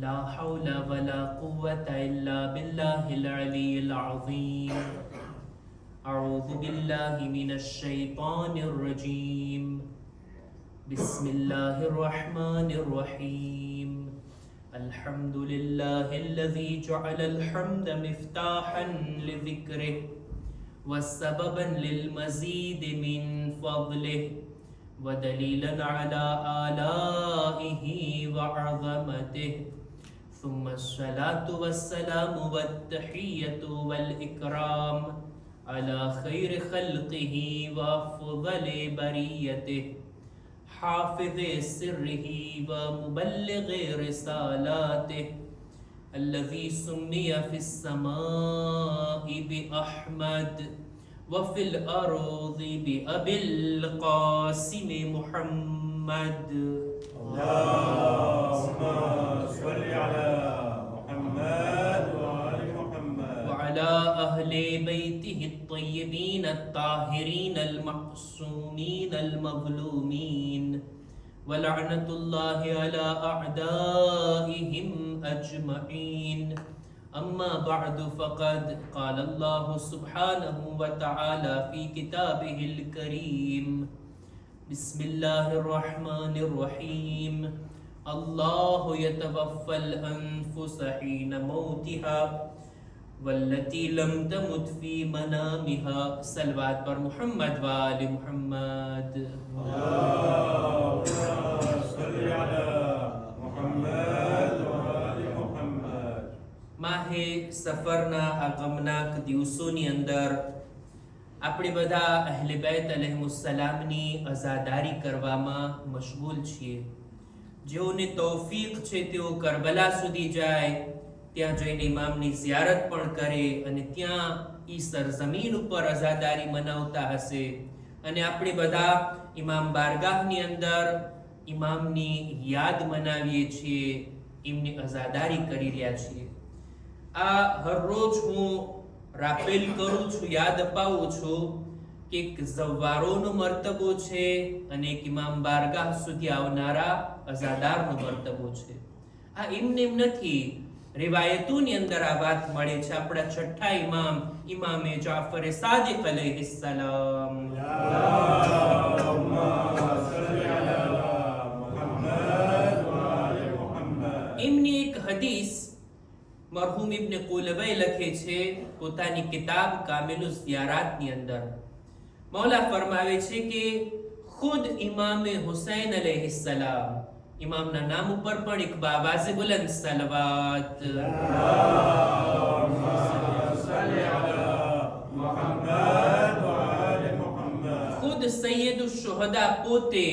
لا حول ولا قوة إلا بالله العلي العظيم. أعوذ بالله من الشيطان الرجيم. بسم الله الرحمن الرحيم. الحمد لله الذي جعل الحمد مفتاحا لذكره وسببا للمزيد من فضله ودليلا على آلائه وعظمته. ثم الصلاة والسلام والتحية والإكرام على خير خلقه وأفضل بريته حافظ سره ومبلغ رسالاته الذي سمي في السماء بأحمد وفي الأرض بأبي القاسم محمد. اللهم صل على محمد وآل محمد وعلى أهل بيته الطيبين الطاهرين المعصومين المظلومين ولعنة الله على أعدائهم أجمعين. أما بعد فقد قال الله سبحانه وتعالى في كتابه الكريم. بسم الله الرحمن الرحيم. الله يتوفى الأنفس حين موتها والتي لم تمت في منامها. صلوات پر محمد وآل محمد. اللهم صل على محمد وآل محمد. માહે સફરના આ ગમનાક દિવસોની અંદર આપણે બધા અહેલે બેત અલૈહિસ્સલામની અઝાદારી કરવામાં મશગુલ છીએ. જેઓને તૌફીક છે તેઓ કરબલા સુધી જાય, ત્યાં જઈને ઇમામની ઝિયારત પણ કરે અને ત્યાં ઈ સરઝમીન ઉપર અઝાદારી મનાવતા હશે. અને આપણે બધા ઇમામ બારગાહની અંદર ઇમામની યાદ મનાવીએ છીએ, એમની અઝાદારી કરી રહ્યા છીએ. આ હર રોજ હું રાપેલ કરું છું, યાદ અપાવું છું કે એક ઝવ્વારોનો મર્તબો છે અને એક ઇમામ બારગાહ સુધી આવનારા અઝાદારનો મર્તબો છે. આ એમને એમ નથી, રિવાયતોની અંદર આ વાત મળે છે. આપણા છઠ્ઠા ઇમામ ઇમામે જાફર સાદિક અલૈહિસ્સલામ એમની એક હદીસ મરહૂમ ઇબ્ન કુલવૈ લખે છે પોતાની કિતાબ કામિલુસ ઝિયારાતની અંદર. મૌલા ફરમાવે છે કે ખુદ ઇમામે હુસૈન અલૈહિસ્સલામ, ઇમામના નામ ઉપર પણ એક બાવાઝે બુલંદ સલવાત. ખુદ સૈયદુ શુહદા પોતે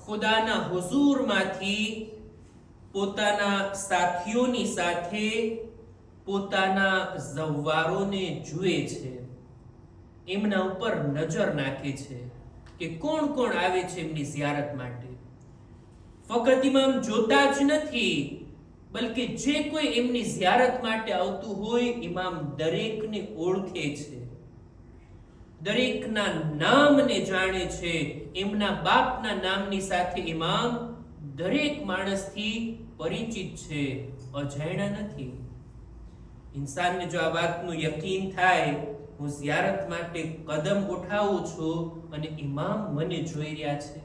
ખુદાના હુઝુરમાંથી પોતાના સાથીઓની સાથે પોતાના ઝવ્વારોને જુએ છે, એમના ઉપર નજર નાખે છે કે કોણ કોણ આવે છે એમની ઝિયારત માટે. ફક્ત ઇમામ જોતા જ નથી, બલકે જે કોઈ એમની ઝિયારત માટે આવતું હોય ઇમામ દરેકને ઓળખે છે, દરેકના નામને જાણે છે. એમના બાપના નામની સાથે ઇમામ દરેક માણસથી પરિચિત છે, અજાણ્યા નથી. ઇન્સાનને જો આ વાતનું યકીન થાય, હું ઝિયારત માટે કદમ ઉઠાવું છું અને ઇમામ મને જોઈ રહ્યા છે,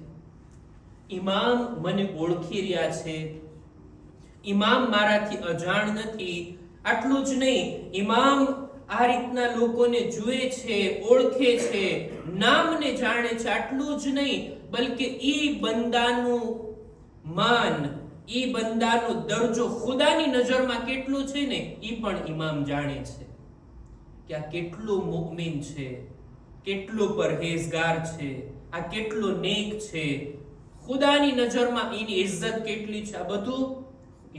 ઇમામ મને ઓળખી રહ્યા છે, ઇમામ મારાથી અજાણ નથી. આટલું જ નહીં, ઇમામ આ રીતના લોકોને જુએ છે, ઓળખે છે, નામને જાણે છે. આટલું જ નહીં, બલકે ઈ બંદાનું માન, ઈ બંદાનો દરજ્જો ખુદાની નજરમાં કેટલું છે ને ઈ પણ ઇમામ જાણે છે કે આ કેટલો મુઅમિન છે, કેટલો પરહેઝગાર છે, આ કેટલો નેક છે, ખુદાની નજરમાં એની ઇજ્જત કેટલી છે, આ બધું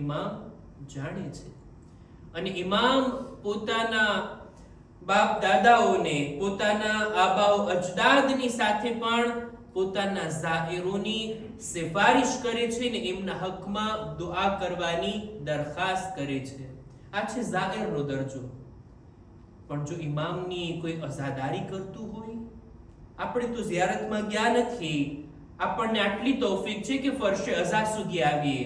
ઇમામ જાણે છે. અને ઇમામ પોતાના બાપ દાદાઓને, પોતાના આબાઓ અજદાદની સાથે પણ પોતાના ઝાહિરોની સિફારિશ કરે છે ને એમના હકમાં દુઆ કરવાની દરખાસ્ત કરે છે. આ છે ઝાહિરનો દરજ્જો. પણ જો ઇમામની કોઈ અઝાદારી કરતું હોય, આપણે તો ઝિયારતમાં ગયા નથી, આપણને આટલી તૌફીક છે કે ફરશે અઝા સુધી આવીએ,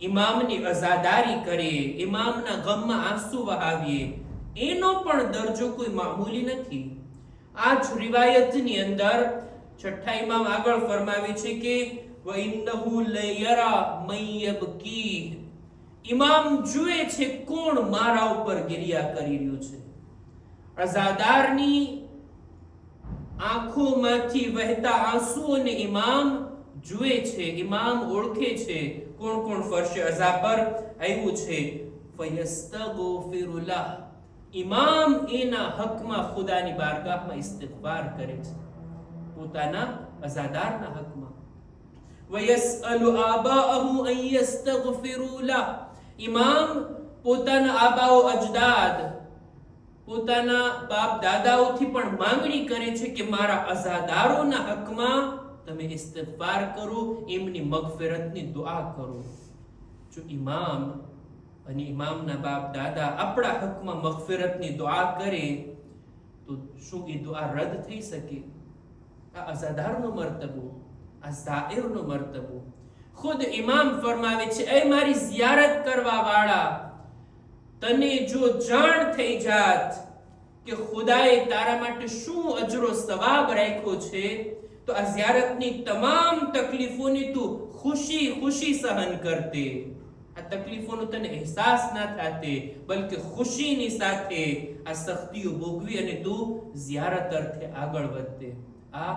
ઇમામની અઝાદારી કરીએ, ઇમામના ગમમાં આંસુ વહાવીએ, એનો પણ દરજ્જો કોઈ મામૂલી નથી. આ જ રિવાયતની અંદર છઠ્ઠા ઇમામ આગળ ફરમાવે છે કે વઇન્નહુ લયરા મયબકી, ઇમામ જુએ છે કોણ મારા ઉપર ગિરિયા કરી રહ્યું છે. અઝાદારની આંખોમાંથી વહેતા આંસુઓને ઇમામ જુએ છે, ઇમામ ઓળખે છે કોણ કોણ ફરશે અઝા પર આવ્યું છે. ફયસ્તગફિરુ લહ, ઇમામ એના હકમાં ખુદાની બારગાહમાં ઇસ્તિગફાર કરે છે, પોતાના અઝાદારના હકમાં. વયસઅલુ આબાઅહુ અન યસ્તગફિરુ લહ, ઇમામ પોતાના આબાઓ અજદાદ, પોતાના બાપ દાદાઓથી પણ માંગણી કરે છે કે મારા અઝાદારોના હકમાં તમે ઇસ્તિગફાર કરો, એમની મગફિરતની દુઆ કરો. જો ઇમામ અને ઇમામના બાપ દાદા આપણા હકમાં મગફિરતની દુઆ કરે તો શું એ દુઆ રદ થઈ શકે? આ અઝાદારનો મર્તબો, આ ઝાઇરનો મર્તબો. ખુદ ઇમામ ફરમાવે છે, એ મારી ઝિયારત કરવા વાળા, તને જો જાણ થઈ જાત કે ખુદાએ તારા માટે શું અજરો સવાબ રાખ્યો છે તો આ ઝિયારતની તમામ તકલીફોને તું ખુશી ખુશી સહન કરતે. આ તકલીફોનો તને અહેસાસ ના થાતે, બલકે ખુશીની સાથે આ સખ્તીઓ ભોગવી અને તું ઝિયારત અર્થે આગળ વધતે. આ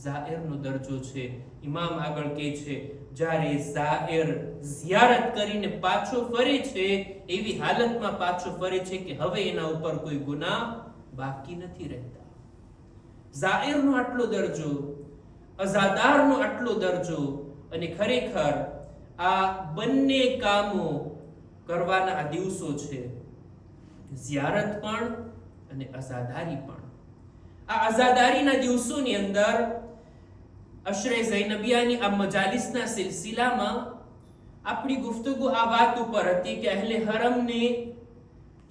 ઝાઇરનો દરજ્જો છે. ઇમામ આગળ કહે છે, જ્યારે ઝાઇર ઝિયારત કરીને પાછો ફરે છે, એવી હાલતમાં પાછો ફરે છે કે હવે એના ઉપર કોઈ ગુનાહ બાકી નથી રહેતા. ઝાઇરનો આટલો દરજ્જો, અઝાદારનો આટલો દરજ્જો, અને ખરેખર આ બંને કામો કરવાના આ દિવસો છે, ઝિયારત પણ અને અઝાદારી પણ. આ અઝાદારીના દિવસોની અંદર અશરે ઝૈનબિયાની આ મજાલિસના સિલસિલામાં આપણી ગુફ્તગુ આ વાત ઉપર હતી કે અહલે હરમને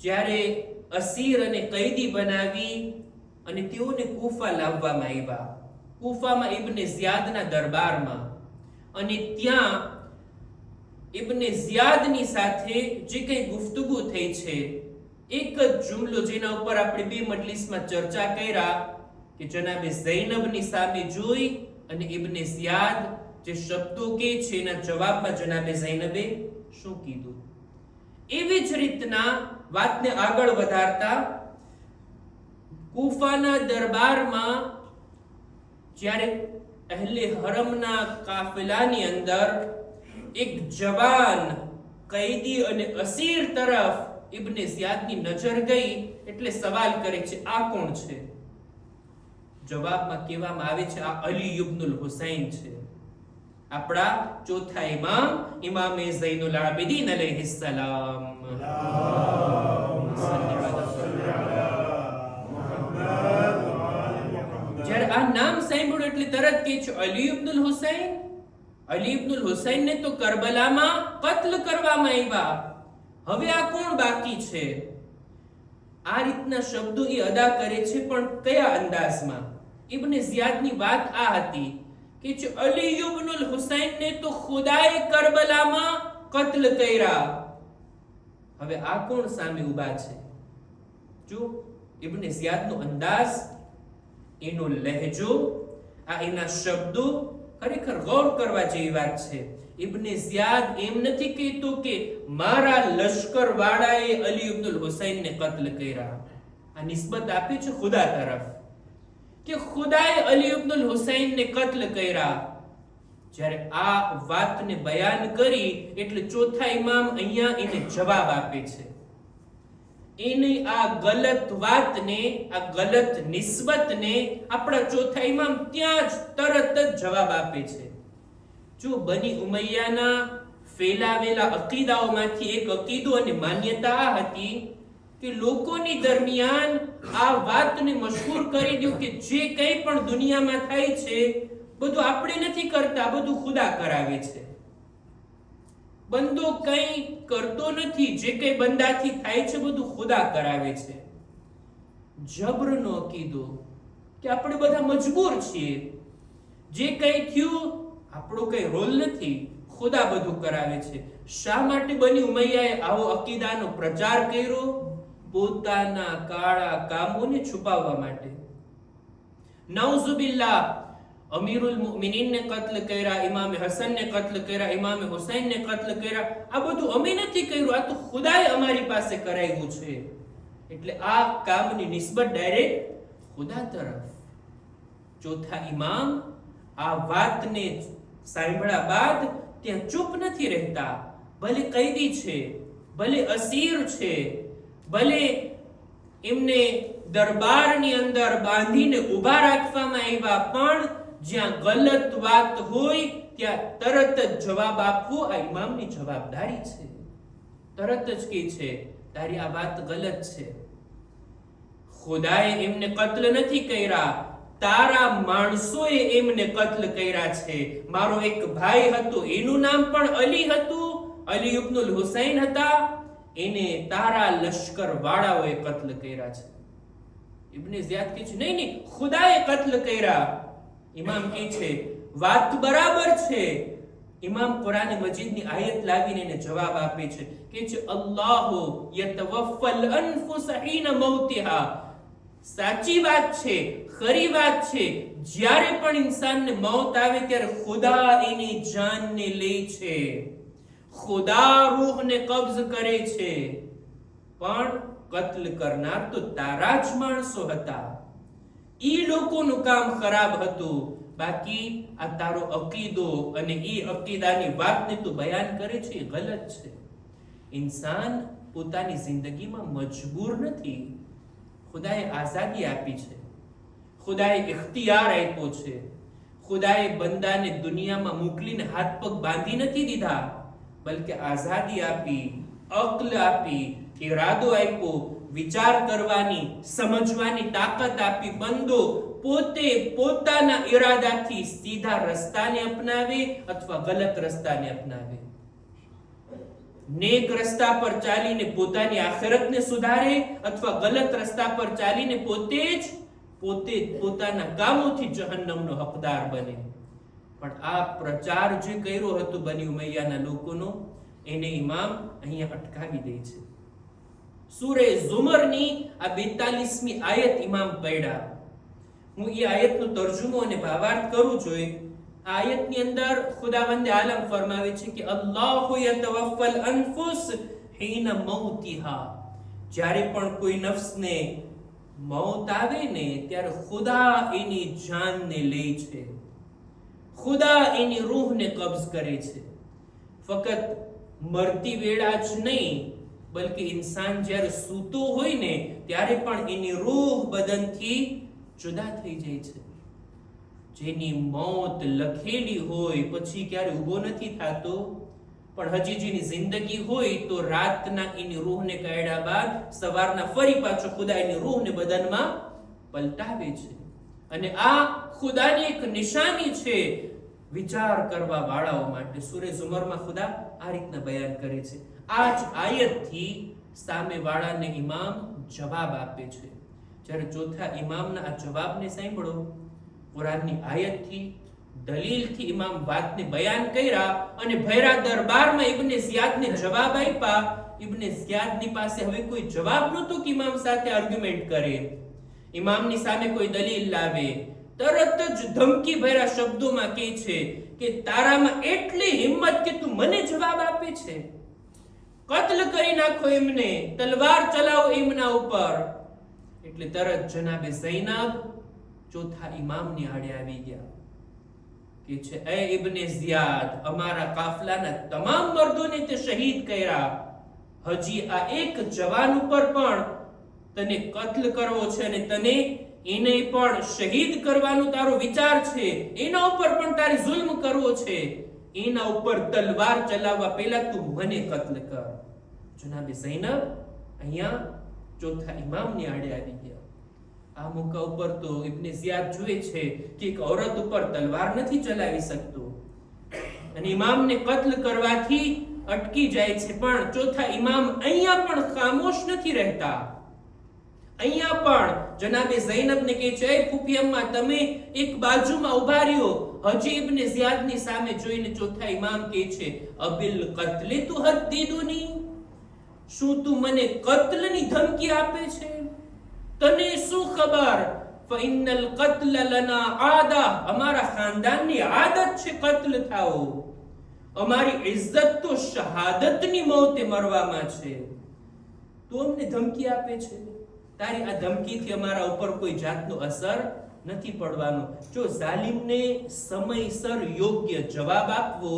જ્યારે અસીર અને કૈદી બનાવી અને તેઓને કૂફા લાવવામાં આવ્યા, કૂફામાં ઇબ્ને ઝિયાદના દરબારમાં, અને ત્યાં ઇબ્ને ઝિયાદની સાથે જે કંઈ ગુફ્તગુ થઈ છે, એક જ જુમલો જેના ઉપર આપણે બે મજલિસમાં ચર્ચા કર્યા કે જનાબે ઝૈનબની સામે જોઈ અને ઇબ્ને ઝિયાદ જે શબ્દો કહે છે એના જવાબમાં જનાબે ઝૈનબે શું કીધું. એવી જ રીતના વાતને આગળ વધારતા કૂફાના દરબારમાં જ્યારે અહલે હરમના કાફિલાની અંદર એક જવાન કૈદી અને અસીર તરફ ઇબ્ને ઝિયાદની નજર ગઈ એટલે સવાલ કરે છે, આ કોણ છે? જવાબમાં કહેવામાં આવે છે, આ અલી ઇબ્નુલ હુસૈન છે, આપણા ચોથા ઇમામ ઇમામે ઝૈનુલ આબિદીન અલૈહિસ સલામ. જ્યારે આ નામ સાંભળ્યું એટલે તરત કહે છે, અલી ઇબ્નુલ હુસૈન. અલી ઇબ્નુલ હુસૈનને તો કરબલામાં કત્લ કરવામાં આવ્યા, હવે આ કોણ બાકી છે? આ રીતના શબ્દો એ અદા કરે છે, પણ કયા અંદાજમાં? ઇબ્ને ઝિયાદની વાત આ હતી કે અલી ઇબ્નુલ હુસૈનને તો ખુદાએ કરબલામાં કત્લ કર્યા, હવે આ કોણ સામે ઊભા છે? જો ઇબ્ને ઝિયાદનો અંદાજ, એનો લહેજો, આ એના શબ્દો ખરેખર ગૌર કરવા જેવી વાત છે. ઇબ્ને ઝિયાદ એમ નથી કહેતો કે મારા લશ્કર વાળાએ અલી ઇબ્નુલ હુસૈનને કત્લ કર્યા, આ નિસ્બત આપે છે ખુદા તરફ કે ખુદાએ અલી ઇબ્નુલ હુસૈનને કત્લ કર્યા. જ્યારે આ વાતને બયાન કરી એટલે ચોથા ઇમામ અહીંયા એને જવાબ આપે છે. એની આ ગલત વાતને, આ ગલત નિસ્બતને આપણા ચોથા ઇમામ ત્યાં જ તરત જ જવાબ આપે છે. જો બની ઉમૈયાના ફેલાવેલા અકીદાઓમાંથી એક અકીદો અને માન્યતા આ હતી કે લોકોની દરમિયાન આ વાતને મશહૂર કરી દઉં કે જે કંઈ પણ દુનિયામાં થાય છે બધું આપણે નથી કરતા, બધું ખુદા કરાવે છે. બંદો કંઈ કરતો નથી, જે કંઈ બંદાથી થાય છે બધું ખુદા કરાવે છે. જબરનો અકીદો કે આપણે બધા મજબૂર છીએ, જે કંઈ થયું આપણો કઈ રોલ નથી, ખુદા બધું કરાવે છે. શા માટે બની ઉમૈયાએ આવો અકીદાનો પ્રચાર કર્યો? પોતાના કાળા કામોને છુપાવવા માટે. નઉઝુબિલ્લાહ, અમીરુલ મુમિનીનને કત્લ કર્યા, ઇમામે હસનને કત્લ કર્યા, ઇમામે હુસૈનને કત્લ કર્યા. આ બધું અમે નથી કર્યું, આ તો ખુદાએ અમારી પાસે કરાવ્યું છે. એટલે આ કામની નિસ્બત ડાયરેક્ટ ખુદા તરફ. ચોથા ઇમામ આ વાતને સાંભળ્યા બાદ ત્યાં ચૂપ નથી રહેતા. ભલે કૈદી છે, ભલે અસીર છે, ભલે એમને દરબારની અંદર બાંધીને ઊભા રાખવામાં આવ્યા, પણ જ્યાં ગલત વાત હોય ત્યાં તરત જ જવાબ આપવો આ ઇમામની જવાબદારી છે. તરત જ કહે છે તારી આ વાત ગલત છે. ખુદાએ એમને કત્લ નથી કર્યા, તારા માણસોએ એમને કત્લ કર્યા છે. મારો એક ભાઈ હતો, એનું નામ પણ અલી હતું, અલી ઇબ્નુલ હુસૈન હતા, એને તારા લશ્કર વાળાઓએ કત્લ કર્યા છે. ઇબ્ને ઝિયાદ કહે છે નહીં, ખુદાએ કત્લ કર્યા. ઇમામ કહે છે વાત બરાબર છે. ઇમામ કુરાન મજીદની આયત લાવીને એને જવાબ આપે છે કે છે અલ્લાહુ યતવફલ અનફુસ હીના મૌતિહા. સાચી વાત છે, ખરી વાત છે, જ્યારે પણ ઇન્સાનને મૌત આવે ત્યારે ખુદા એની જાનને લે છે, ખુદા રૂહને કબ્જ કરે છે. પણ કત્લ કરનાર તો તારા જ માણસો હતા, ઈ લોકોનું કામ ખરાબ હતું. બાકી આ તારો અકીદો અને ઈ અકીદાની વાતને તું બયાન કરે છે એ ગલત છે. ઇન્સાન પોતાની જિંદગીમાં મજબૂર નથી. ખુદાએ આઝાદી આપી છે, ખુદાએ ઇખ્તિયાર આપ્યો છે. ખુદાએ બંદાને દુનિયામાં મોકલીને હાથ પગ બાંધી નથી દીધા, બલકે આઝાદી આપી, અક્લ આપી, ઇરાદો આપ્યો, વિચાર કરવાની, સમજવાની તાકાત આપી. બંદો પોતે પોતાના ઈરાદાથી સીધા રસ્તાને અપનાવે અથવા ગલત રસ્તાને અપનાવે. નેક રસ્તા પર ચાલીને પોતાની આખિરતને સુધારે અથવા ગલત રસ્તા પર ચાલીને પોતે પોતાના કામોથી જહન્નમનો હકદાર બને. પણ આ પ્રચાર જે કર્યો હતો બની ઉમૈયાના લોકોનો, એને ઇમામ અહીંયા અટકાવી દે છે. સૂરે ઝુમરની આ 42મી આયત ઇમામ પઢ્યા. હું એ આયતનો તર્જુમો અને ભાવાર્થ કરું છું. આ આયતની અંદર ખુદાવંદે આલમ ફરમાવે છે કે અલ્લાહુ યતવફલ અનફુસ હીના મૌતિહા. જ્યારે પણ કોઈ નફ્સને મૌત આવે ને ત્યારે ખુદા એની જાનને લે છે, ખુદા એની રૂહને કબ્જ કરે છે. ફક્ત મરતી વેળા જ નહીં, બલકે ઇન્સાન જ્યારે સૂતો હોય ને ત્યારે પણ એની રૂહ બદનથી જુદા થઈ જાય છે. જેની મોત લખેલી હોય પછી ક્યારે ઊભો નથી થતો, પણ હજી જેની જિંદગી હોય તો રાતના એની રૂહને કાઢ્યા બાદ સવારના ફરી પાછો ખુદા એની રૂહને બદનમાં પલટાવે છે. અને આ ખુદાની એક નિશાની છે વિચાર કરવા વાળાઓ માટે. સૂરે ઝુમરમાં ખુદા આ રીતના બયાન કરે છે. આ જ આયતથી સામે વાળાને ઇમામ જવાબ આપે છે. જ્યારે ચોથા ઇમામના આ જવાબને સાંભળો, કુરાનની આયતથી દલીલથી ઇમામ વાતને બયાન કર્યા અને ભૈરા દરબારમાં ઇબ્ને ઝિયાદને જવાબ આપ્યા. ઇબ્ને ઝિયાદની પાસે હવે કોઈ જવાબ નહોતો કે ઇમામ સાથે આર્ગ્યુમેન્ટ કરે, ઇમામની સામે કોઈ દલીલ લાવે. તરત જ ધમકી ભર્યા શબ્દોમાં કહે છે કે તારામાં એટલી હિંમત કે તું મને જવાબ આપે છે, કત્લ કરી નાખો એમને, તલવાર ચલાવો એમના ઉપર. એટલે તરત જનાબે ઝૈનબ ચોથા ઇમામની આડે આવી ગયા કે છે એ ઇબ્ને ઝિયાદ, અમારા કાફલાના તમામ મર્દોને તે શહીદ કર્યા, હજી આ એક જવાન ઉપર પણ તને કત્લ કરવો છે અને તને એને પણ શહીદ કરવાનો તારો વિચાર છે, એના ઉપર પણ તારે જુલ્મ કરવો છે, એના ઉપર તલવાર ચલાવવા પહેલા તું મને કત્લ કર. જનાબે ઝૈનબ અહીંયા ચોથા ઇમામની આડે આવી ગયા. આ મોકા ઉપર તો ઇબ્ને ઝિયાદ જુએ છે કે એક ઔરત ઉપર તલવાર નથી ચલાવી શકતો અને ઇમામને કત્લ કરવાથી અટકી જાય છે. પણ ચોથા ઇમામ અહીંયા પણ ખામોશ નથી રહેતા. અહીંયા પણ જનાબે ઝૈનબને કહે છે, એ ફૂફી અમ્મા તમે એક બાજુમાં ઊભા રહ્યો. હજી ઇબ્ન ઝિયાદની સામે જોઈને ચોથા ઇમામ કહે છે, અબિલ કત્લ તુહદ્દિદુની, શું તું મને કત્લની ધમકી આપે છે? તને શું ખબર? ફઇન્નલ કત્લ લના આદા, અમારા ખાનદાનની આદત છે કત્લ થાઓ. અમારી ઇજ્જત તો શહાદતની મોતે મરવામાં છે. તું અમને ધમકી આપે છે. તારી આ ધમકીથી અમારા ઉપર કોઈ જાતનો અસર નથી પડવાનો. જો ઝાલિમને સમયસર યોગ્ય જવાબ આપવો,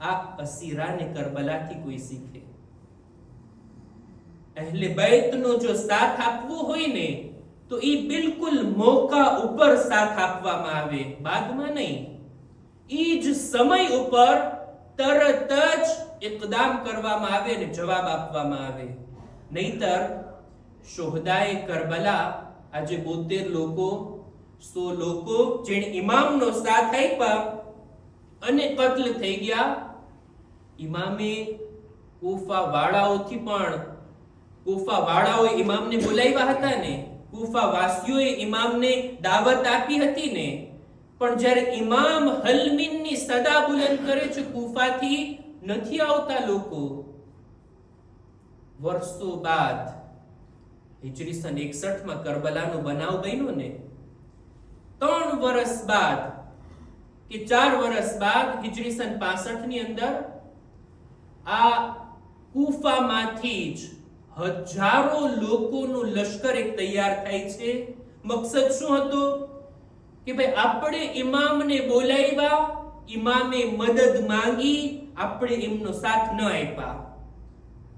આ અસીરાને કરબલાથી કોઈ શીખે. અહેલે બૈતનો જો સાથ આપવો હોય ને તો ઈ બિલકુલ મોકા ઉપર સાથ આપવામાં આવે, બાદમાં નહીં. ઈ જ સમય ઉપર તરત જ ઇકદામ કરવામાં આવે ને જવાબ આપવામાં આવે. નહીતર શોહદાએ કરબલા, આજે 72 લોકો 100 લોકો જેણે ઇમામનો સાથ આપ્યા અને કત્લ થઈ ગયા. ઇમામે કૂફા વાળાઓથી પણ, કૂફા વાળાઓએ ઇમામને બોલાવ્યા હતા ને, કૂફા વાસીઓએ ઇમામને દાવત આપી હતી ને, પણ જ્યારે ઇમામ હલમીનની સદા બુલંદ કરે છે, કૂફાથી નથી આવતા લોકો. વર્ષો બાદ હિજરી સન 61 માં કરબલાનો બનાવ બન્યો ને, 3 વર્ષ બાદ કે 4 વર્ષ બાદ હિજરી સન 65 ની અંદર આ કૂફામાંથી જ હજારો લોકોનું લશ્કર એક તૈયાર થાય છે. મકસદ શું હતો? કે ભાઈ આપણે ઇમામને બોલાવ્યા, ઇમામે મદદ માંગી, આપણે એમનો સાથ ન આપ્યા.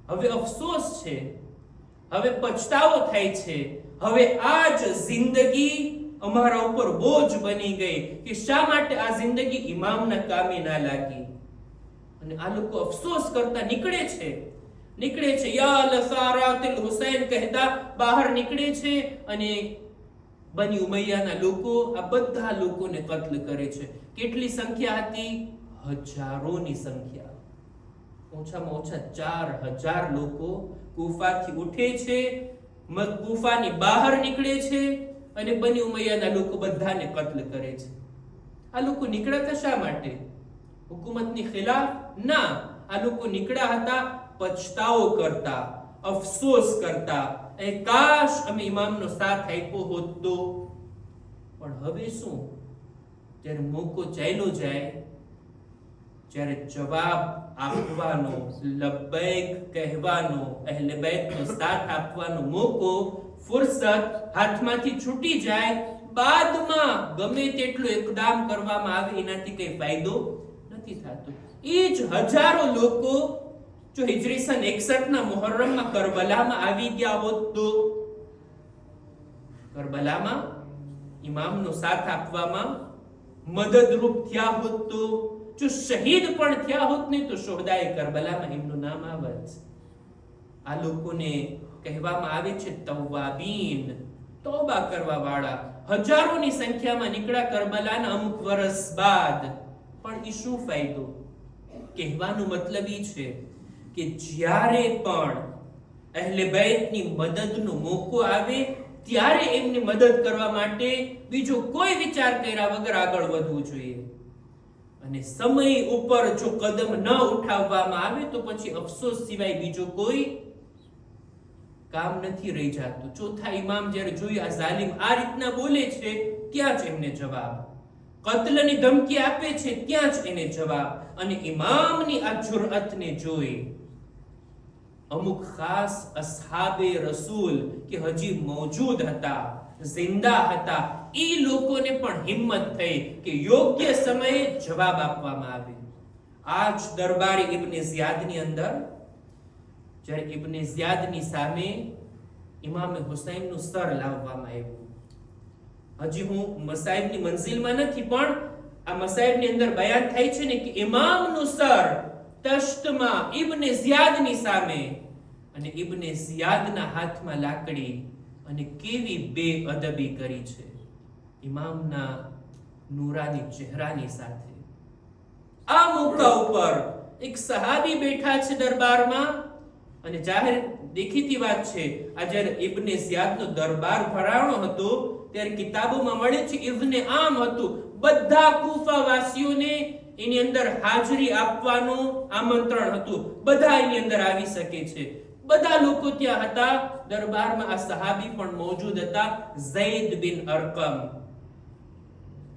હવે અફસોસ છે, હવે પછતાવો થાય છે, હવે આ જ જિંદગી અમારા ઉપર બોજ બની ગઈ કે શા માટે આ જિંદગી ઇમામના કામે ના લાગી. અને આ લોકો અફસોસ કરતા નીકળે છે યા લસારાતિલ હુસૈન કહેતા બહાર નીકળે છે અને બની ઉમૈયાના લોકો આ બધા લોકોને કત્લ કરે છે. કેટલી સંખ્યા હતી? હજારોની સંખ્યા. ઓછામાં ઓછા 4000 લોકો કૂફાથી ઉઠે છે, કૂફાની બહાર નીકળે છે અને બની ઉમૈયાના લોકો બધાને કત્લ કરે છે. આ લોકો નીકળ્યા શા માટે? હુકુમતની ખિલાફ? ના, આ લોકો નીકળ્યા હતા પછતાવો કરતા, અફસોસ કરતા, એ કાશ અમે ઇમામનો સાથ આપ્યો હોત તો. પણ હવે શું? જ્યારે મોકો ચાલ્યો જાય, જ્યારે જવાબ આપવાનો, લબ્બૈક કહેવાનો, અહેલે બેતનો સાથ આપવાનો મોકો, ફુરસત હાથમાંથી છૂટી જાય, બાદમાં ગમે તેટલો ઇકદામ કરવામાં આવે એનાથી કઈ ફાયદો નથી થતો. એ જ હજારો લોકો જો હિજરી સન 61 ના મુહર્રમમાં કરબલામાં આવી ગયા હોત તો, કરબલામાં ઇમામનો સાથ આપવામાં મદદરૂપ થયા હોત તો, જો શહીદ પણ થયા હોત ને તો શોહદાએ કરબલામાં એમનું નામ આવત. આ લોકોને કહેવામાં આવે છે તવ્વાબીન, તૌબા કરવા વાળા. હજારોની સંખ્યામાં નીકળ્યા કરબલાના અમુક વર્ષ બાદ. પણ એ શું ફાયદો? કહેવાનો મતલબ એ છે કે જ્યારે પણ અહેલે બેતની મદદનો મોકો આવે ત્યારે એમની મદદ કરવા માટે બીજો કોઈ વિચાર કર્યા વગર આગળ વધવું જોઈએ. અને સમય ઉપર જો કદમ ન ઉઠાવવામાં આવે તો પછી અફસોસ સિવાય બીજો કોઈ કામ નથી રહી જાતું. ચોથા ઇમામ જ્યારે જોયું આ ઝાલિમ આ રીતના બોલે છે, ત્યાં જ એમને જવાબ. કત્લની ધમકી આપે છે, ત્યાં જ એને જવાબ. અને ઇમામની આ જુરઅતને જોઈ અમુક ખાસ અસ્હાબે રસૂલ કે હજી મોજૂદ હતા, જિંદા હતા, એ લોકોને પણ હિંમત થઈ કે યોગ્ય સમયે જવાબ આપવામાં આવે. આ જ દરબારી ઇબ્ન ઝિયાદની અંદર જ્યારે ઇબ્ન ઝિયાદની સામે ઇમામ હુસૈનનું સર લાવવામાં આવ્યું. હજી હું મસાઈબની મંઝિલમાં નથી, પણ આ મસાઈબની અંદર બયાન થાય છે ને કે ઇમામનું સર તશ્તમાં ઇબ્ન ઝિયાદની સામે, અને ઇબ્ન ઝિયાદના હાથમાં લાકડી, અને કેવી બેઅદબી કરી છે ઇમામના નૂરાની ચહેરાની સાથે. આ મોકા ઉપર એક સહાબી બેઠા છે દરબારમાં, અને જાહેર દેખીતી વાત છે. આ જ્યારે ઇબ્ને ઝિયાદનો દરબાર ભરાણો હતો ત્યારે કિતાબોમાં મળે છે ઇબ્ને આમ હતું. બધા કૂફા વાસીઓને એની અંદર હાજરી આપવાનું આમંત્રણ હતું. બધા એની અંદર આવી શકે છે. બધા લોકો ત્યાં હતા. દરબારમાં આ સહાબી પણ મોજૂદ હતા, ઝૈદ બિન અરકમ.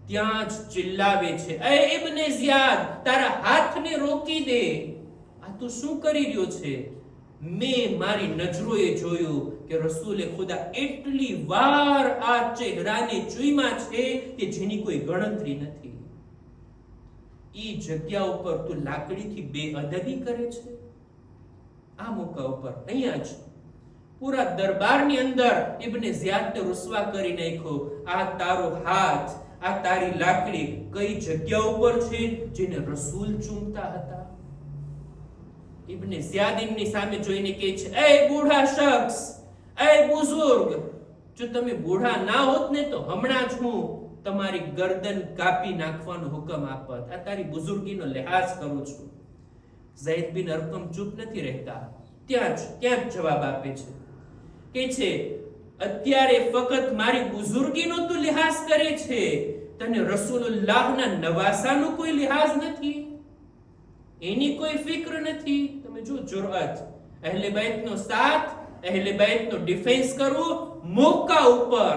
ત્યાં જ ચિલ્લાવે છે, એ ઇબ્ને ઝિયાદ, તારા હાથને રોકી દે. આ તું શું કરી રહ્યો છે? મેં મારી નજરોએ જોયું કે રસૂલે ખુદા એટલી વાર આ ચહેરાને ચૂમ્યા છે કે જેની કોઈ ગણતરી નથી. ઈ જગ્યા ઉપર તું લાકડીથી બેઅદબી કરે છે. આ મોકા ઉપર અહીંયા જ પૂરા દરબારની અંદર ઇબ્ને ઝિયાદને રુસવા કરી નાખ્યો. આ તારો હાથ, આ તારી લાકડી કઈ જગ્યા ઉપર છે જેને રસૂલ ચૂમતા હતા? ઇબ્ને ઝિયાદ એમની સામે જોઈને કહે છે, એ બુઢા શખ્સ, એ બુઝુર્ગ, જો તમે બુઢા ના હોત ને તો હમણાં જ હું તમારી ગરદન કાપી નાખવાનો હુકમ આપત. આ તારી બુઝુર્ગીનો લિહાઝ કરું છું. ઝૈદ બિન અરકમ ચૂપ નથી રહેતા, ત્યાં જ જવાબ આપે છે. કે છે, અત્યારે ફક્ત મારી બુઝુર્ગીનો તું લિહાઝ કરે છે, તને રસૂલુલ્લાહના નવાસાનો કોઈ લિહાઝ નથી, એની કોઈ ફિક્ર નથી. તમે જો જુરઅત, અહેલે બેતનો સાથ, અહેલે બેતનો ડિફેન્સ કરવું મોકા ઉપર,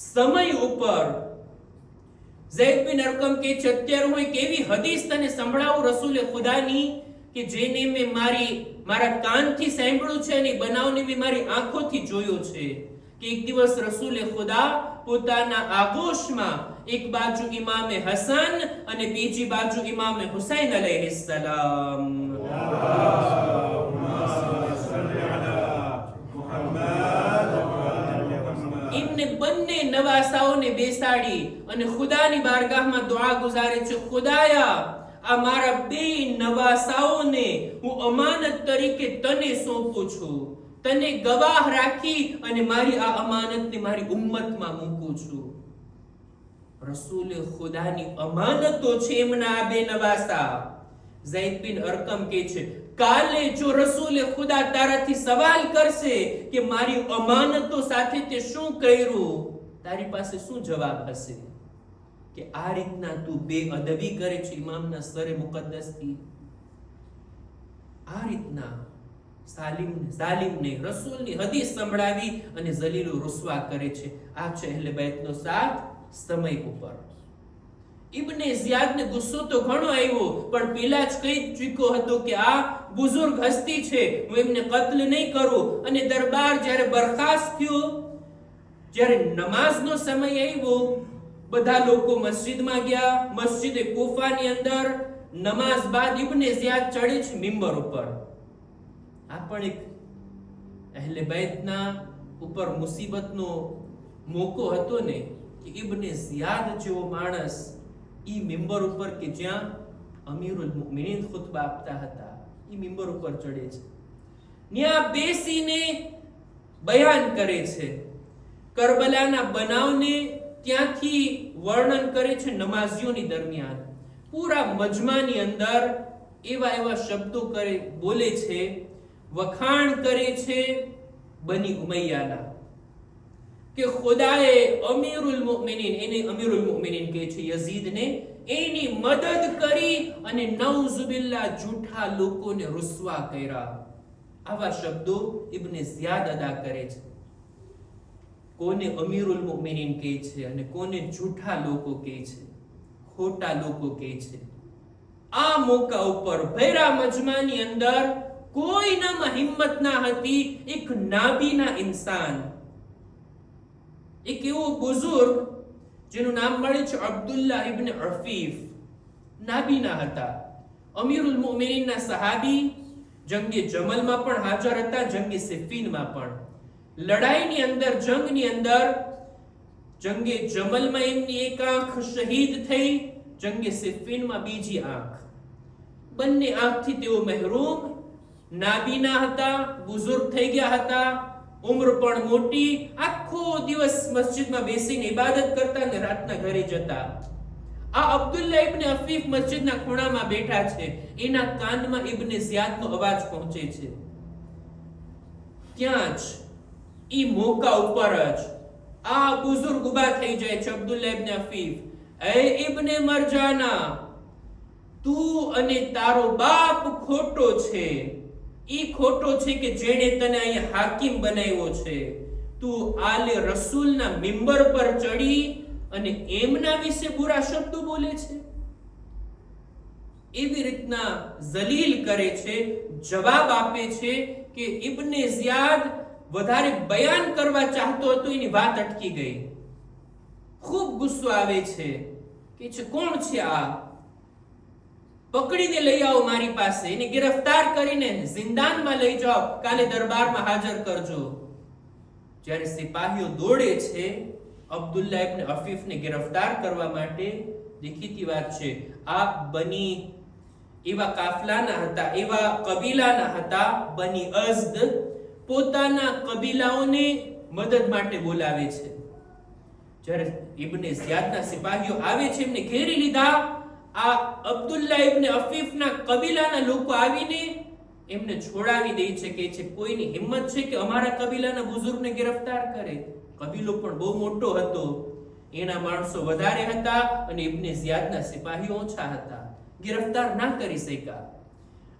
સમય ઉપર. ઝૈદ બિન અરકમ કે છે, અત્યારે હું એક એવી હદીસ તને સંભળાવું રસૂલે ખુદાની કે જેને મેં મારા કાનથી સાંભળ્યું છે અને બનાવને મેં મારી આંખોથી જોયો છે. કે એક દિવસ રસૂલે ખુદા પોતાના આગોશમાં એક બાજુ ઇમામે હસન અને બીજી બાજુ ઇમામે હુસૈન અલૈહિસ્સલામ, એમને બંને નવાસાઓને બેસાડી અને ખુદાની બારગાહમાં દુઆ ગુજારે છે, ખુદાયા આ મારા બે નવાસાઓને હું અમાનત તરીકે તને સોંપું છું, તને ગવાહ રાખી અને મારી આ અમાનતને મારી ઉમ્મતમાં મૂકું છું. રસૂલે ખુદાની અમાનતો છે એમના આ બે નવાસા. ઝૈદ બિન અરકમ કહે છે, કાલે જો રસૂલે ખુદા તારાથી સવાલ કરશે કે મારી અમાનતો સાથે તે શું કર્યું, તારી પાસે શું જવાબ હશે? કે આ રીતના તું બેઅદબી કરે છે ઇમામના સરે મુકદ્દસથી. આ રીતના ઝાલિમને રસૂલની હદીસ સંભળાવી અને જલીલો રુસવા કરે છે. આ છે અહેલે બેતનો સાથ સમય ઉપર. ઇબ્ને ઝિયાદને ગુસ્સો તો ઘણો આવ્યો, પણ પેલા જ કહી ચૂક્યો હતો કે આ બુઝુર્ગ હસ્તી છે, હું એમને કત્લ નહીં કરું. અને દરબાર જ્યારે બરખાસ્ત થયો, જ્યારે નમાઝનો સમય આવ્યો, બધા લોકો મસ્જિદમાં ગયા. મસ્જિદે કૂફાની અંદર નમાઝ બાદ ઇબ્ને ઝિયાદ ચડે છે મિંબર ઉપર. આ પણ એક અહેલે બેતના ઉપર મુસીબતનો મોકો હતો ને, કે ઇબ્ને ઝિયાદ જેવો માણસ ઈ મિંબર ઉપર કે જ્યાં અમીરુલ મુમિનીન ખુતબા આપતા હતા, ઈ મિંબર ઉપર ચડે છે. ત્યાં બેસીને બયાન કરે છે, કરબલાના બનાવને ત્યાંથી વર્ણન કરે છે નમાઝીઓની દરમિયાન. પૂરા મજમાની અંદર એવા શબ્દો બોલે છે, વખાણ કરે છે બની ઉમૈયાના, કે ખુદાએ અમીરુલ મુમિનીન, એને અમીરુલ મુમિનીન કહે છે યઝીદને, એની મદદ કરી અને નઉઝુબિલ્લાહ જૂઠા લોકોને રુસવા કર્યા. આવા શબ્દો ઇબ્ને ઝિયાદ અદા કરે છે. કોને અમીરુલ મુમિનીન કહે છે અને કોને જૂઠા લોકો કહે છે, ખોટા લોકો કહે છે. આ મોકા ઉપર ભૈરા મજમાની અંદર કોઈનામાં હિંમત ના હતી. એક નાબીના ઇન્સાન, એક એવો બુઝુર્ગ જેનું નામ મળે છે અબ્દુલ્લાહ ઇબ્ન અફીફ, નાબીના હતા, અમીરુલ મુમિનીનના સહાબી, જંગે જમલમાં પણ હાજર હતા, જંગે સિફીનમાં પણ. લડાઈની અંદર, જંગની અંદર, જંગે જમલમાં એમની એક આંખ શહીદ થઈ, જંગે સિફીનમાં બીજી આંખ. બંને આંખથી તેઓ મહેરૂમ, નાબીના હતા, બુઝુર્ગ થઈ ગયા હતા, ઉંમર પણ મોટી. આખો દિવસ મસ્જિદમાં બેસીને ઇબાદત કરતા અને રાતના ઘરે જતા. આ અબ્દુલ્લાહ ઇબ્ન અફીફ મસ્જિદના ખૂણામાં બેઠા છે. એના કાનમાં ઇબ્ને ઝિયાદનો અવાજ પહોંચે છે. ત્યાં જ ઈ મોકા ઉપર જ આ બુઝુર્ગ ઉભા થઈ જાય છે, અબ્દુલ્લાહ ઇબ્ન અફીફ, એ ઇબ્ને મરજાના, તું અને તારો બાપ ખોટો છે. ઈ ખોટો છે કે જેણે તને અહીં હાકીમ બનાવ્યો છે. તું આલે રસૂલના મિંબર પર ચડી અને એમના વિશે બુરા શબ્દો બોલે છે. એવી રીતના જલીલ કરે છે, જવાબ આપે છે કે ઇબ્ને ઝિયાદ વધારે બયાન કરવા ચાહતો હતો, એની વાત અટકી ગઈ. ખૂબ ગુસ્સો આવે છે કે છે કોણ છે આ, પકડીને લઈ આવો મારી પાસે, એને ગિરફ્તાર કરીને જિંદાનમાં લઈ જાઓ, કાલે દરબારમાં હાજર કરજો. જ્યારે સિપાહીઓ દોડે છે અબ્દુલ્લાહ ઇબ્ન અફીફને ગિરફ્તાર કરવા માટે, દેખીતી વાત છે આ બની એવા કાફલાના હતા, એવા કબીલાના હતા, બની અઝદ, પોતાના કબીલાઓને મદદ માટે બોલાવે છે. જ્યારે ઇબ્ને ઝિયાદના સિપાહીઓ આવે છે, એમને ઘેરી લીધા. આ અબ્દુલ્લાહ ઇબ્ન અફીફના કબીલાના લોકો આવીને એમને છોડાવી દે છે, કે છે કોઈની હિંમત છે કે અમારા કબીલાના બુઝુર્ગને ગિરફ્તાર કરે. કબીલો પણ બહુ મોટો હતો, એના માણસો વધારે હતા અને ઇબ્ને ઝિયાદના સિપાહીઓ ઓછા હતા, ગિરફ્તાર ના કરી શક્યા.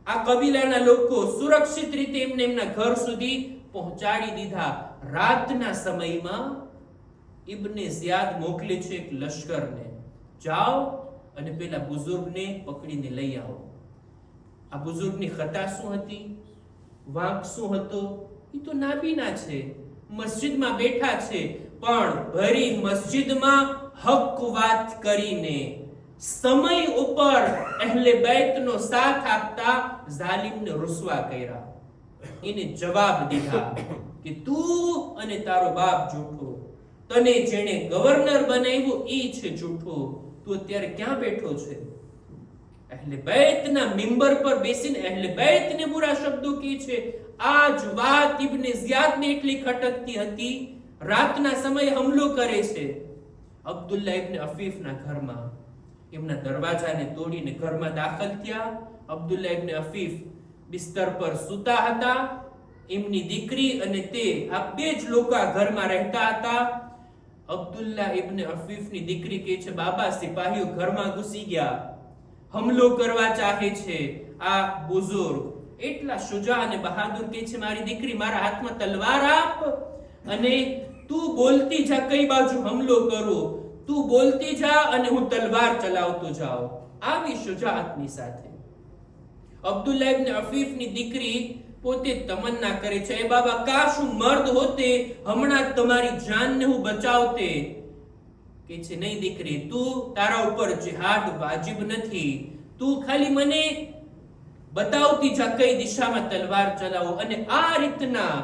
આ કબીલાના લોકો સુરક્ષિત રીતે એમને એમના ઘર સુધી પહોંચાડી દીધા. રાતના સમયમાં ઇબ્ને ઝિયાદ મોકલે છે એક લશ્કરને, જાઓ અને પેલા બુઝુર્ગને પકડીને લઈ આવો. આ બુઝુર્ગની ખતા શું હતી, વાંક શું હતો, એ તો નાબીના છે, મસ્જિદમાં બેઠા છે, પણ ભરી મસ્જિદમાં હક વાત કરીને સમય ઉપર અહેલે બેતનો સાથ આપતા જાલિમને રૂસવા કર્યા. એને જવાબ દીધા કે તું અને તારો બાપ જૂઠો, તને જેણે ગવર્નર બનાવ્યો ઈ છે જૂઠો, તું અત્યારે ક્યાં બેઠો છે? અહેલે બેતના મિંબર પર બેસીને અહેલે બેતને બુરા શબ્દો કહે છે. આ જ વાત ઇબ્ને ઝિયાદને એટલી ખટકતી હતી, રાતના સમયે હુમલો કરે છે અબ્દુલ્લાહ ઇબ્ન અફીફના ઘરમાં. એમના દરવાજાને તોડીને ઘરમાં દાખલ થયા. અબ્દુલ્લાહ ઇબ્ન અફીફ બિસ્તર પર સૂતા હતા, એમની દીકરી અને તે આ બે જ લોકો આ ઘરમાં રહેતા હતા. અબ્દુલ્લાહ ઇબ્ન અફીફની દીકરી કહે છે, બાબા સિપાહીઓ ઘરમાં ઘૂસી ગયા, હુમલો કરવા ચાહે છે. આ બુઝુર્ગ એટલા શુજા અને બહાદુર કહે છે, મારી દીકરી મારા હાથમાં તલવાર આપ અને તું બોલતી જા કઈ બાજુ હુમલો કરો, તું બોલતી જા અને હું તલવાર ચલાવતો જાઉં. આવી શુજાઅતની સાથે અબ્દુલ્લાહ ઇબ્ન અફીફની દીકરી પોતે તમન્ના કરે છે, એ બાબા કાશ હું મર્દ હોતે, હમણાં તમારી જાનને હું બચાવતે. કે છે નહીં દીકરી, તું તારા ઉપર જિહાદ વાજિબ નથી, તું ખાલી મને બતાવતી જા કઈ દિશામાં તલવાર ચલાવો. અને આ રીતના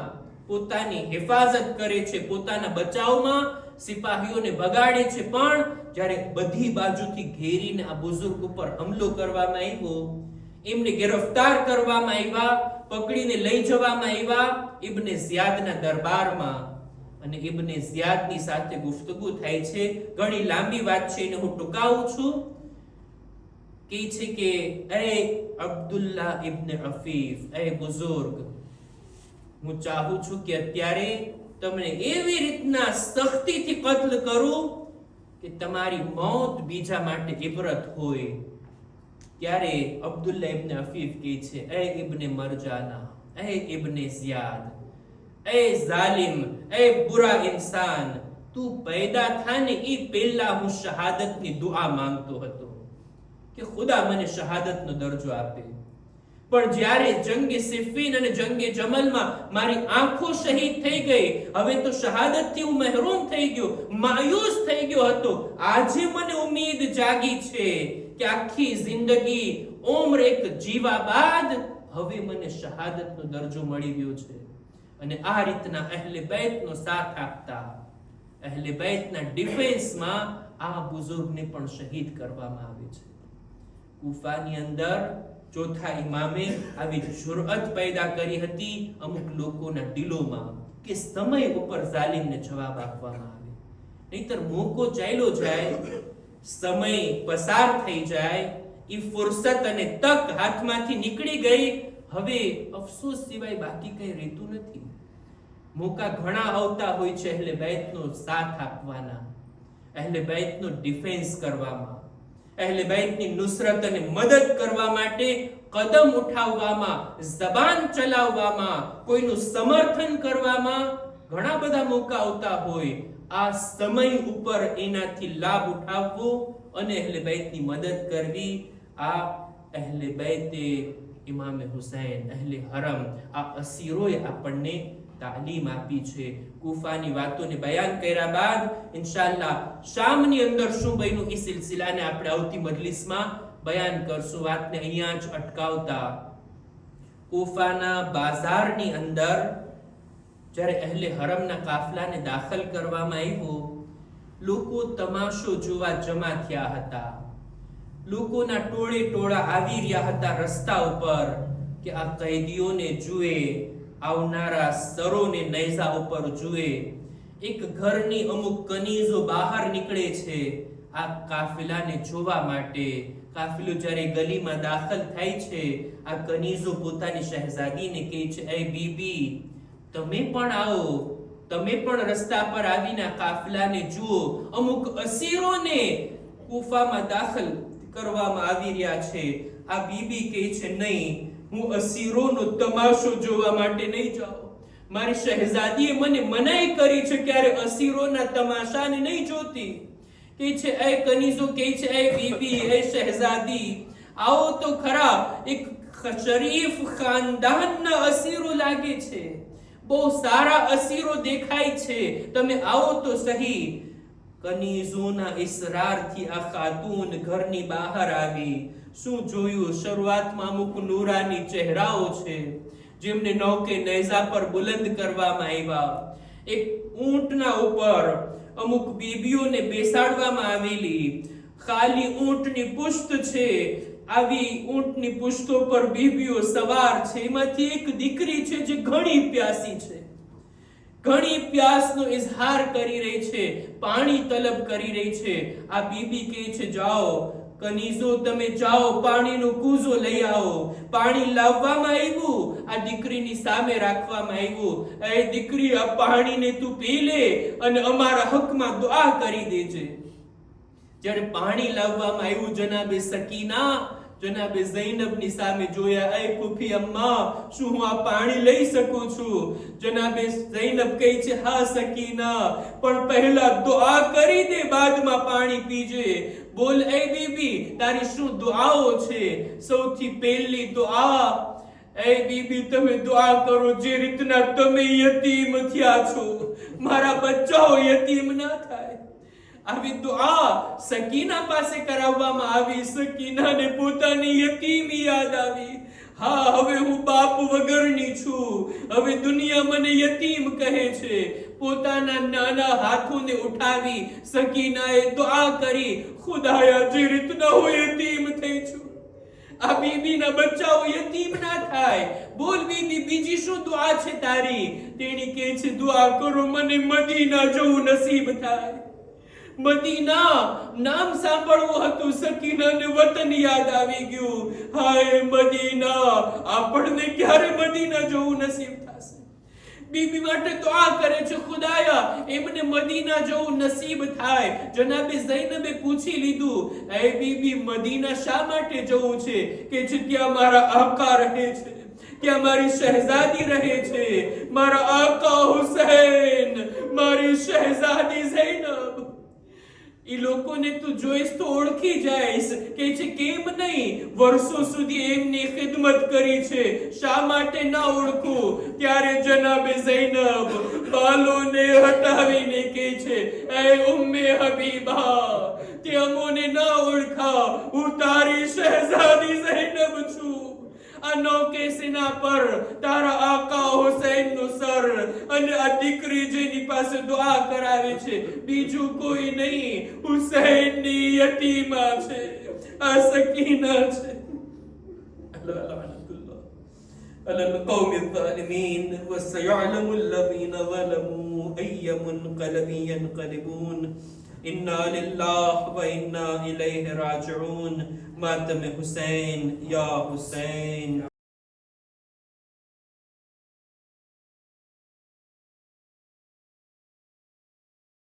પોતાની હિફાજત કરે છે, પોતાના બચાવમાં સિપાહીઓને બગાડે છે. પણ જ્યારે બધી બાજુથી ઘેરીને આ બુઝુર્ગ ઉપર હુમલો કરવામાં આવ્યો, એમને ગિરફ્તાર કરવામાં આવ્યા, પકડીને લઈ જવામાં આવ્યા ઇબ્ને ઝિયાદના દરબારમાં. અને ઇબ્ને ઝિયાદની સાથે ગુફ્તગુ થાય છે. ઘણી લાંબી વાત છે, એને હું ટૂંકાવું છું. કહે છે કે અરે અબ્દુલ્લાહ ઇબ્ન અફીફ, એ બુઝુર્ગ, હું ચાહું છું કે અત્યારે તમને એવી રીતના સખ્તીથી કત્લ કરું કે તમારી મોત બીજા માટે ઇબરત હોય. ત્યારે અબ્દુલ્લાહ ઇબ્ન અફીફ કહે છે, એ ઇબ્ને મરજાના, એ ઇબ્ને ઝિયાદ, એ જાલિમ, એ બુરા ઇન્સાન, તું પૈદા થાને ઈ પહેલા હું શહાદતની દુઆ માંગતો હતો કે ખુદા મને શહાદતનો દરજ્જો આપે. પણ જ્યારે જંગે સિફીન અને જંગે જમલમાં મારી આંખો શહીદ થઈ ગઈ, હવે તો શહાદતથી હું મહેરૂમ થઈ ગયો, માયુસ થઈ ગયો હતો. આજે મને ઉમ્મીદ જાગી છે કે આખી જિંદગી ઉમ્ર એક જીવા બાદ હવે મને શહાદતનો દરજ્જો મળી ગયો છે. અને આ રીતના અહેલે બેતનો સાથ આપતા, અહેલે બેતના ડિફેન્સમાં આ બુઝુર્ગને પણ શહીદ કરવામાં આવે છે. કૂફાની અંદર ચોથા ઇમામે આવી જુરઅત પેદા કરી હતી અમુક લોકોના દિલોમાં કે સમય ઉપર જાલિમને જવાબ આપવામાં આવે, નહીતર મોકો ચાલ્યો જાય, સમય પસાર થઈ જાય, ઈ ફુરસત અને તક હાથમાંથી નીકળી ગઈ, હવે અફસોસ સિવાય બાકી કઈ રહેતું નથી. મોકા ઘણા આવતા હોય છે અહેલે બેતનો સાથ આપવાના, અહેલે બેતનો ડિફેન્સ કરવામાં, અહેલે બેતની નુસરત અને મદદ કરવા માટે કદમ ઉઠાવવામાં, જબાન ચલાવવામાં, કોઈનું સમર્થન કરવામાં ઘણા બધા મોકા આવતા હોય. આ સમય ઉપર એનાથી લાભ ઉઠાવવો અને અહેલે બેતની મદદ કરવી, આ અહેલે બેતે ઇમામે હુસૈન, અહેલે હરમ, આ અસીરોએ આપણને તાલીમ આપી છે. કુફાની વાતોને બયાન કર્યા બાદ ઇન્શાઅલ્લાહ શામની અંદર શું બન્યું એ સિલસિલાને આપણે આવતી મજલિસમાં બયાન કરશું. વાતને અહીંયા જ અટકાવતા કુફાના બાજારની અંદર જ્યારે અહેલે હરમના કાફલાને દાખલ કરવામાં આવ્યો, લોકો તમાશો જોવા જમા થયા હતા. લોકોના ટોળે ટોળા આવી રહ્યા હતા રસ્તા ઉપર કે આ કૈદીઓને જુએ, આવનારા સરોને નેઝા ઉપર જુએ. એક ઘરની અમુક કનીઝો બહાર નીકળે છે આ કાફિલાને જોવા માટે. કાફિલો જ્યારે ગલીમાં દાખલ થાય છે, આ કનીઝો પોતાની શહેઝાદીને કહે છે, એ બીબી તમે પણ આવો, તમે પણ રસ્તા પર આવીને કાફિલાને જુઓ. અમુક અસીરોને કુફામાં દાખલ કરવામાં આવી રહ્યા છે. આ બીબી કહે છે, નહીં, હું અસીરોનો તમાશો જોવા માટે નહીં જાઉં. મારી શહેઝાદીએ મને મનાઈ કરી છે ક્યારે અસીરોના તમાશાને નહીં જોતી. કહે છે, એ કનીઝો કહે છે, એ બીબી, એ શહેઝાદી, આવો તો ખરા, એક શરીફ ખાનદાનના અસીરો લાગે છે, બહુ સારા અસીરો દેખાય છે, તમે આવો તો સહી. કનીઝોના ઇસરારથી આ ખાતૂન ઘરની બહાર આવી. શું જોયું? શરૂઆતમાં અમુક નૂરાની ચહેરાઓ છે જેમને નૌકે નેઝા પર બુલંદ કરવામાં આવ્યા. એક ઊંટના ઉપર અમુક બીબીઓને બેસાડવામાં આવેલી. ખાલી ઊંટની પુષ્ટ છે, આવી ઊંટની પુષ્ટો પર બીબીઓ સવાર છે. એમાંથી એક દીકરી છે જે ઘણી પ્યાસી છે, ઘણી પ્યાસનો ઇઝહાર કરી રહી છે, પાણી તલબ કરી રહી છે. આ બીબી કહે છે, જાઓ કનીઝો, તમે જાઓ, પાણીનો કૂઝો લઈ આવો. પાણી લાવવામાં આવ્યું, આ દીકરીની સામે રાખવામાં આવ્યું. એ દીકરી, આ પાણીને તું પી લે અને અમારા હકમાં દુઆ કરી દેજે. જ્યારે પાણી લાવવામાં આવ્યું, જનાબે સકીના, જનાબે ઝૈનબની સામે જોયા. એ ફૂફી અમ્મા, શું હું આ પાણી લઈ શકું છું? જનાબે ઝૈનબ કહે છે, હા સકીના, પણ પહેલા દુઆ કરી દે, બાદમાં પાણી પીજે. બોલ એ બીબી, તારી શું દુઆઓ છે? સૌથી પહેલી દુઆ, એ બીબી તમે દુઆ કરો જે રીતના તમે યતીમ થયા છો, મારા બચ્ચાઓ યતીમ ના થાય. આવી દુઆ સકીના પાસે કરાવવામાં આવી. સકીનાને પોતાની યતીમી યાદ આવી. હા, હવે હું બાપ વગરની છું, હવે દુનિયા મને યતીમ કહે છે. પોતાના નાના હાથોને ઉઠાવી સકીનાએ દુઆ કરી, ખુદાયા જે રીતના હું યતીમ થઈ છું, આ બીબીના બચ્ચાઓ યતીમ ના થાય. બોલ બીબી, બીજી શું દુઆ છે તારી? તેણી કહે છે, દુઆ કરો મને મદીના જવું નસીબ થાય. મદીના નામ સાંભળવું હતું, સકીનાને વતન યાદ આવી ગયું. હાય મદીના, આપણને ક્યારે મદીના જવું નસીબ થશે? બીબી માટે દુઆ કરે છે, ખુદાયા એમને મદીના જવું નસીબ થાય. જનાબે ઝૈનબે પૂછી લીધું, એ બીબી મદીના શા માટે જવું છે? કે છે ત્યાં મારા આકા રહે છે, ત્યાં મારી શહેઝાદી રહે છે, મારા આકા હુસૈન, મારી શહેઝાદી ઝૈનબ. ઈ લોકોને તું જોઈશ તો ઓળખી જાઈશ. કે છે કેમ નહીં, વર્ષો સુધી એમની ખિદમત કરી છે, શા માટે ના ઓળખું? ત્યારે જનાબે ઝૈનબ બાલોને હટાવીને કે છે, એ ઉમ્મે હબીબા, તે અમોને ના ઓળખા, હું તારી શહેઝાદી ઝૈનબ છું. આ નૌકે સેના પર તારા આકા હુસૈન નું સર અને આ દીકરી જેની પાસે દુઆ કરાવે છે, બીજું કોઈ નહીં, હુસૈન ની યતીમા છે, આ સકીના છે. على القوم الظالمين وسيعلم الذين ظلموا أي منقلب ينقلبون إنا لله وإنا إليه راجعون. ماتم حسين يا حسين.